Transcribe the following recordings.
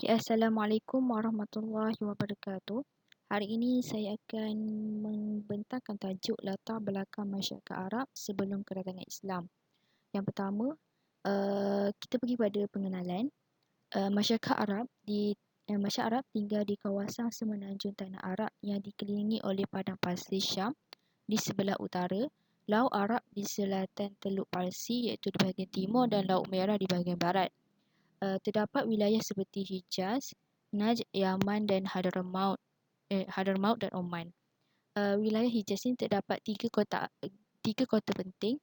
Assalamualaikum warahmatullahi wabarakatuh. Hari ini saya akan membentangkan tajuk latar belakang masyarakat Arab sebelum kedatangan Islam. Yang pertama, kita pergi pada pengenalan. Masyarakat Arab tinggal di kawasan semenanjung tanah Arab yang dikelilingi oleh padang pasir Syam di sebelah utara, Laut Arab di selatan Teluk Parsi iaitu di bahagian timur dan Laut Merah di bahagian barat. Terdapat wilayah seperti Hijaz, Najd, Yaman dan Hadramaut dan Oman. Wilayah Hijaz ini terdapat tiga kota penting.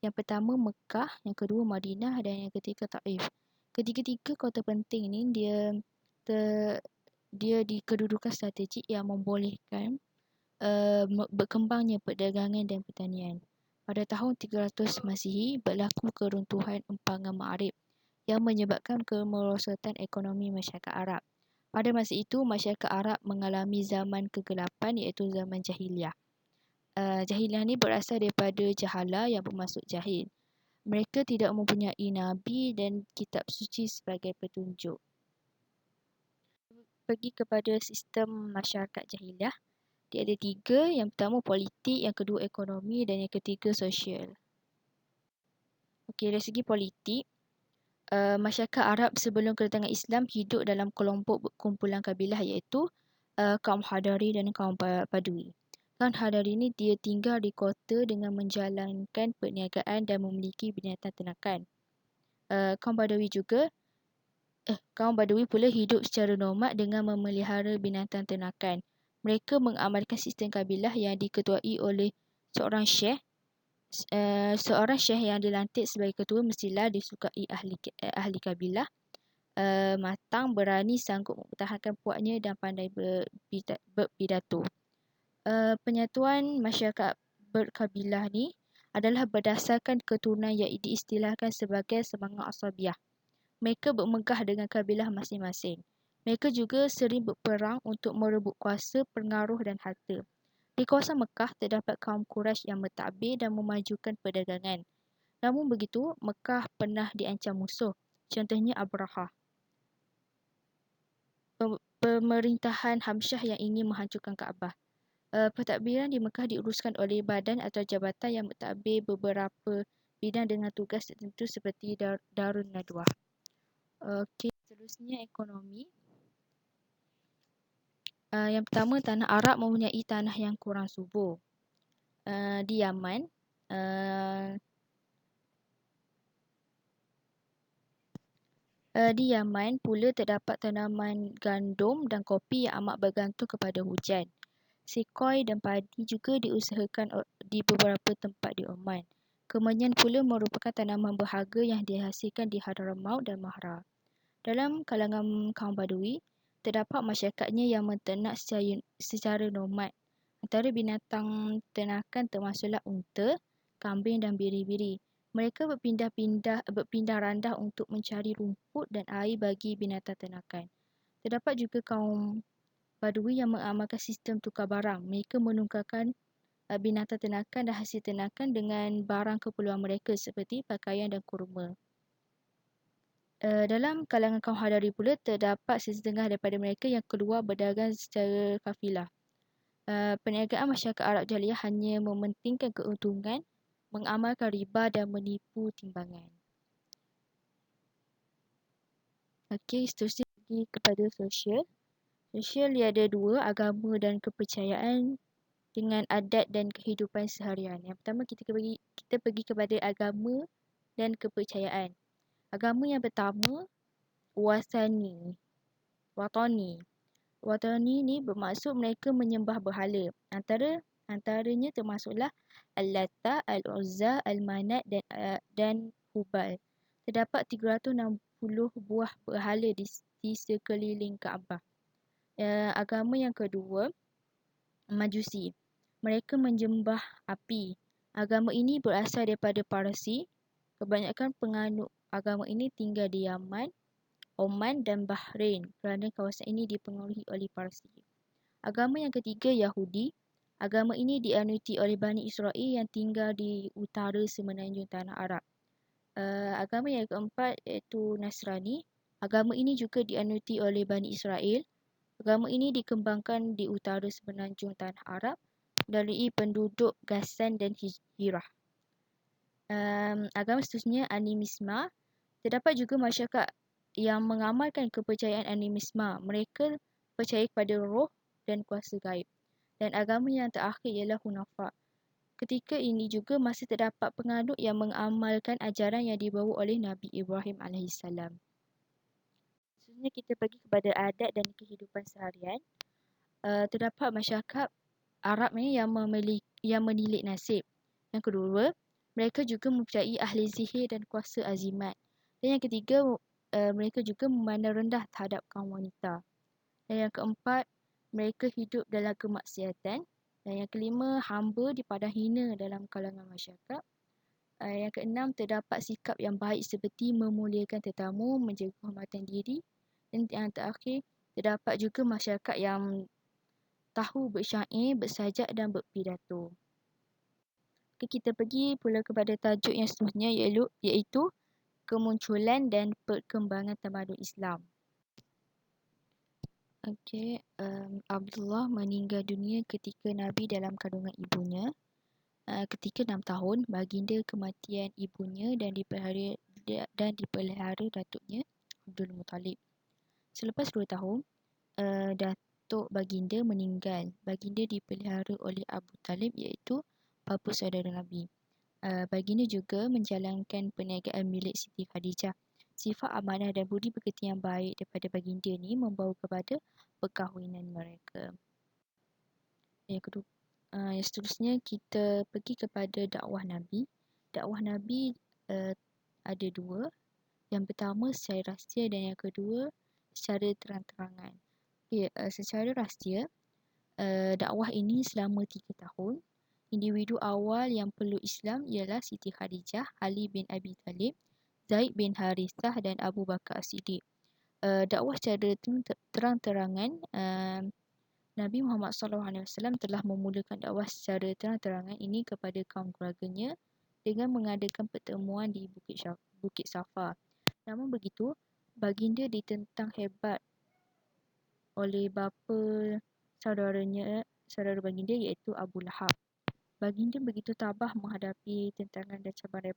Yang pertama Mekah, yang kedua Madinah dan yang ketiga Taif. Ketiga-tiga kota penting ini dia di kedudukan strategik yang membolehkan berkembangnya perdagangan dan pertanian. Pada tahun 300 Masihi berlaku keruntuhan empangan Ma'rib yang menyebabkan kemerosotan ekonomi masyarakat Arab. Pada masa itu, masyarakat Arab mengalami zaman kegelapan iaitu zaman Jahiliyah. Jahiliyah ini berasal daripada jahala yang bermaksud jahil. Mereka tidak mempunyai nabi dan kitab suci sebagai petunjuk. Pergi kepada sistem masyarakat Jahiliyah. Dia ada tiga. Yang pertama politik, yang kedua ekonomi dan yang ketiga sosial. Okey, dari segi politik, masyarakat Arab sebelum kedatangan Islam hidup dalam kelompok kumpulan kabilah iaitu kaum Hadari dan kaum Badui. Kaum Hadari ini dia tinggal di kota dengan menjalankan perniagaan dan memiliki binatang ternakan. Kaum Badui pula hidup secara nomad dengan memelihara binatang ternakan. Mereka mengamalkan sistem kabilah yang diketuai oleh seorang syekh. Seorang syekh yang dilantik sebagai ketua mestilah disukai ahli kabilah, matang, berani, sanggup mempertahankan puaknya dan pandai berpidato. Penyatuan masyarakat berkabilah ni adalah berdasarkan keturunan yang diistilahkan sebagai semangat asabiah. Mereka bermegah dengan kabilah masing-masing. Mereka juga sering berperang untuk merebut kuasa, pengaruh dan harta. Di kawasan Mekah terdapat kaum Quraisy yang mentadbir dan memajukan perdagangan. Namun begitu, Mekah pernah diancam musuh. Contohnya Abrahah, pemerintahan Hamsyah yang ingin menghancurkan Kaabah. Pentadbiran di Mekah diuruskan oleh badan atau jabatan yang mentadbir beberapa bidang dengan tugas tertentu seperti Darun Nadwah. Okey, seterusnya ekonomi. Yang pertama, tanah Arab mempunyai tanah yang kurang subur. Di Yaman, pula terdapat tanaman gandum dan kopi yang amat bergantung kepada hujan. Sekoi dan padi juga diusahakan di beberapa tempat di Oman. Kemenyan pula merupakan tanaman berharga yang dihasilkan di Hadramaut dan Mahra. Dalam kalangan kaum Badui, terdapat masyarakatnya yang menternak secara nomad. Antara binatang ternakan termasuklah unta, kambing dan biri-biri. Mereka berpindah randah untuk mencari rumput dan air bagi binatang ternakan. Terdapat juga kaum Badui yang mengamalkan sistem tukar barang. Mereka menukarkan binatang ternakan dan hasil ternakan dengan barang keperluan mereka seperti pakaian dan kurma. Dalam kalangan kaum Hadari pula terdapat sesetengah daripada mereka yang keluar berdagang secara kafilah. Perniagaan masyarakat Arab Jahiliyah hanya mementingkan keuntungan, mengamalkan riba dan menipu timbangan. Okey, seterusnya pergi kepada sosial. Sosial dia ada dua, agama dan kepercayaan dengan adat dan kehidupan seharian. Yang pertama kita pergi kepada agama dan kepercayaan. Agama yang pertama, Watani. Watani ni bermaksud mereka menyembah berhala. Antaranya termasuklah Al-Lata, Al-Uzza, Al-Manat dan Hubal. Terdapat 360 buah berhala di sekeliling Kaabah. Agama yang kedua, Majusi. Mereka menyembah api. Agama ini berasal daripada Parsi. Kebanyakan penganut agama ini tinggal di Yaman, Oman dan Bahrain kerana kawasan ini dipengaruhi oleh Parsi. Agama yang ketiga, Yahudi. Agama ini dianuti oleh Bani Israel yang tinggal di utara semenanjung tanah Arab. Agama yang keempat iaitu Nasrani. Agama ini juga dianuti oleh Bani Israel. Agama ini dikembangkan di utara semenanjung Tanah Arab melalui penduduk Ghassan dan Hijrah. Agama seterusnya animisme. Terdapat juga masyarakat yang mengamalkan kepercayaan animisme. Mereka percaya kepada roh dan kuasa gaib. Dan agama yang terakhir ialah Hunafa. Ketika ini juga masih terdapat penganut yang mengamalkan ajaran yang dibawa oleh Nabi Ibrahim AS. Seterusnya kita pergi kepada adat dan kehidupan seharian. Terdapat masyarakat Arab ni yang menilik nasib. Yang kedua, mereka juga mempercayai ahli sihir dan kuasa azimat. Dan yang ketiga, mereka juga memandang rendah terhadap kaum wanita. Dan yang keempat, mereka hidup dalam kemaksiatan. Dan yang kelima, hamba dipandang hina dalam kalangan masyarakat. Yang keenam, terdapat sikap yang baik seperti memuliakan tetamu, menjaga kehormatan diri. Dan yang terakhir, terdapat juga masyarakat yang tahu bersyair, bersajak dan berpidato. Okay, kita pergi pula kepada tajuk yang seterusnya iaitu kemunculan dan perkembangan tamadun Islam. Okay, Abdullah meninggal dunia ketika Nabi dalam kandungan ibunya. Ketika 6 tahun, baginda kematian ibunya dan dipelihara datuknya Abdul Muttalib. Selepas 2 tahun, datuk baginda meninggal. Baginda dipelihara oleh Abu Talib iaitu bapa saudara Nabi. Baginda juga menjalankan perniagaan milik Siti Khadijah. Sifat amanah dan budi pekerti yang baik daripada baginda ni membawa kepada perkahwinan mereka. Yang seterusnya kita pergi kepada dakwah Nabi. Dakwah Nabi ada dua. Yang pertama secara rahsia dan yang kedua secara terang-terangan. Secara rahsia, dakwah ini selama 3 tahun. Individu awal yang peluk Islam ialah Siti Khadijah, Ali bin Abi Talib, Zaid bin Harithah dan Abu Bakar As-Siddiq. Dakwah secara terang-terangan, Nabi Muhammad SAW telah memulakan dakwah secara terang-terangan ini kepada kaum keluarganya dengan mengadakan pertemuan di Bukit Safa. Namun begitu, baginda ditentang hebat oleh bapa saudara baginda iaitu Abu Lahab. Baginda begitu tabah menghadapi tentangan dan cabaran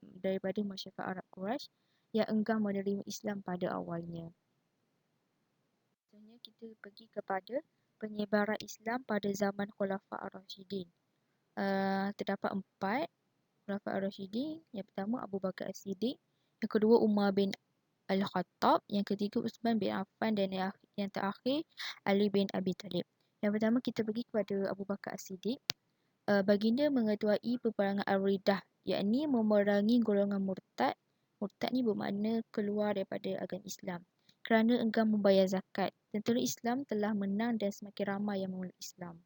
daripada masyarakat Arab Quraisy yang enggan menerima Islam pada awalnya. Selanjutnya kita pergi kepada penyebaran Islam pada zaman Khulafa' Ar-Rasyidin. Terdapat 4 Khulafa' Ar-Rasyidin. Yang pertama Abu Bakar As-Siddiq, yang kedua Umar bin Al-Khattab, yang ketiga Uthman bin Affan dan yang terakhir Ali bin Abi Talib. Yang pertama kita pergi kepada Abu Bakar As-Siddiq. Baginda mengetuai peperangan Al-Riddah, yakni memerangi golongan murtad. Murtad ni bermakna keluar daripada agama Islam kerana enggan membayar zakat. Tentera Islam telah menang dan semakin ramai yang memeluk Islam.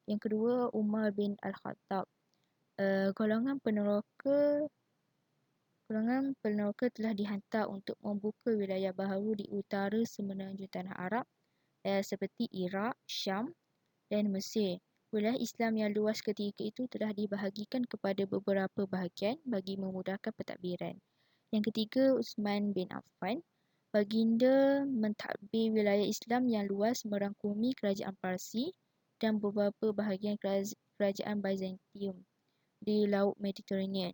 Yang kedua Umar bin Al-Khattab. Golongan peneroka telah dihantar untuk membuka wilayah baharu di utara semenanjung Tanah Arab seperti Iraq, Syam dan Mesir. Wilayah Islam yang luas ketika itu telah dibahagikan kepada beberapa bahagian bagi memudahkan pentadbiran. Yang ketiga Uthman bin Affan. Baginda mentadbir wilayah Islam yang luas merangkumi kerajaan Parsi dan beberapa bahagian kerajaan Byzantium di Laut Mediterranean.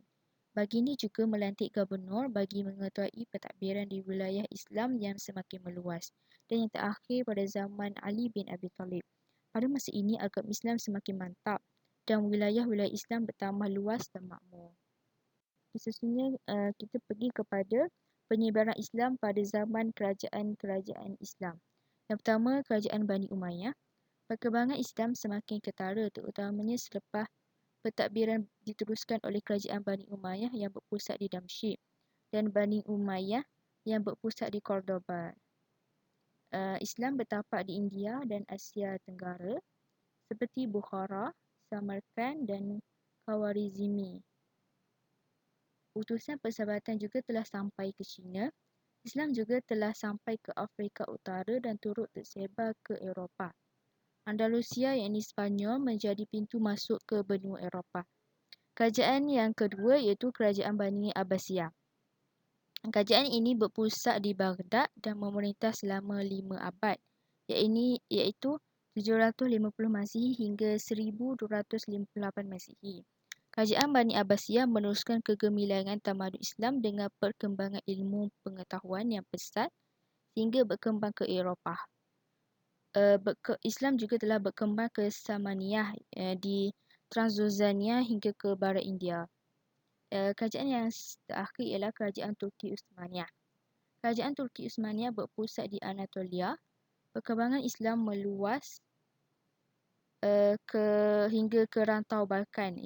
Baginda juga melantik gubernur bagi mengetuai pentadbiran di wilayah Islam yang semakin meluas. Dan yang terakhir pada zaman Ali bin Abi Talib. Pada masa ini agama Islam semakin mantap dan wilayah-wilayah Islam bertambah luas dan makmur. Sesungguhnya kita pergi kepada penyebaran Islam pada zaman kerajaan-kerajaan Islam. Yang pertama kerajaan Bani Umayyah. Perkembangan Islam semakin ketara terutamanya selepas pentadbiran diteruskan oleh kerajaan Bani Umayyah yang berpusat di Damsyik dan Bani Umayyah yang berpusat di Cordoba. Islam bertapak di India dan Asia Tenggara seperti Bukhara, Samarkand dan Khawarizmi. Utusan persahabatan juga telah sampai ke China. Islam juga telah sampai ke Afrika Utara dan turut tersebar ke Eropah. Andalusia yakni Spanyol menjadi pintu masuk ke benua Eropah. Kerajaan yang kedua iaitu kerajaan Bani Abbasiyah. Kerajaan ini berpusat di Baghdad dan memerintah selama 5 abad, iaitu 750 Masihi hingga 1258 Masihi. Kerajaan Bani Abbasiyah meneruskan kegemilangan tamadun Islam dengan perkembangan ilmu pengetahuan yang pesat sehingga berkembang ke Eropah. Islam juga telah berkembang ke Samaniyah di Transoxania hingga ke barat India. Kerajaan yang terakhir ialah Kerajaan Turki Uthmaniyah. Kerajaan Turki Uthmaniyah berpusat di Anatolia. Perkembangan Islam meluas hingga ke rantau Balkan,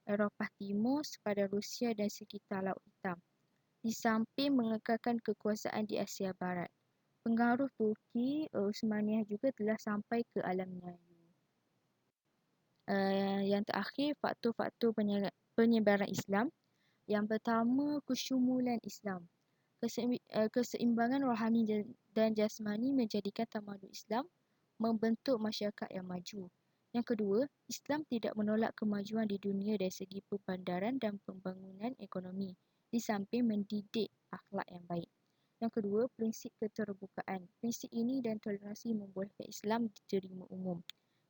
Eropah Timur, sepadan Rusia dan sekitar Laut Hitam. Di samping mengekalkan kekuasaan di Asia Barat, pengaruh Turki Uthmaniyah juga telah sampai ke alam Melayu. Yang terakhir, faktor-faktor penyebaran Islam. Yang pertama, kesyumulan Islam. Keseimbangan rohani dan jasmani menjadikan tamadun Islam membentuk masyarakat yang maju. Yang kedua, Islam tidak menolak kemajuan di dunia dari segi perbandaran dan pembangunan ekonomi, di samping mendidik akhlak yang baik. Yang kedua, prinsip keterbukaan. Prinsip ini dan toleransi membolehkan Islam diterima umum.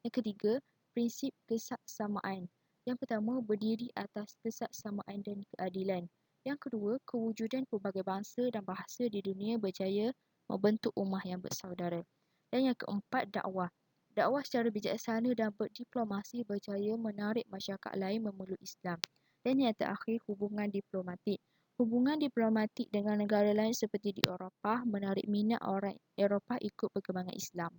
Yang ketiga, prinsip kesaksamaan. Yang pertama, berdiri atas kesaksamaan dan keadilan. Yang kedua, kewujudan pelbagai bangsa dan bahasa di dunia berjaya membentuk ummah yang bersaudara. Dan yang keempat, dakwah. Dakwah secara bijaksana dan berdiplomasi berjaya menarik masyarakat lain memeluk Islam. Dan yang terakhir, hubungan diplomatik. Hubungan diplomatik dengan negara lain seperti di Eropah menarik minat orang Eropah ikut perkembangan Islam.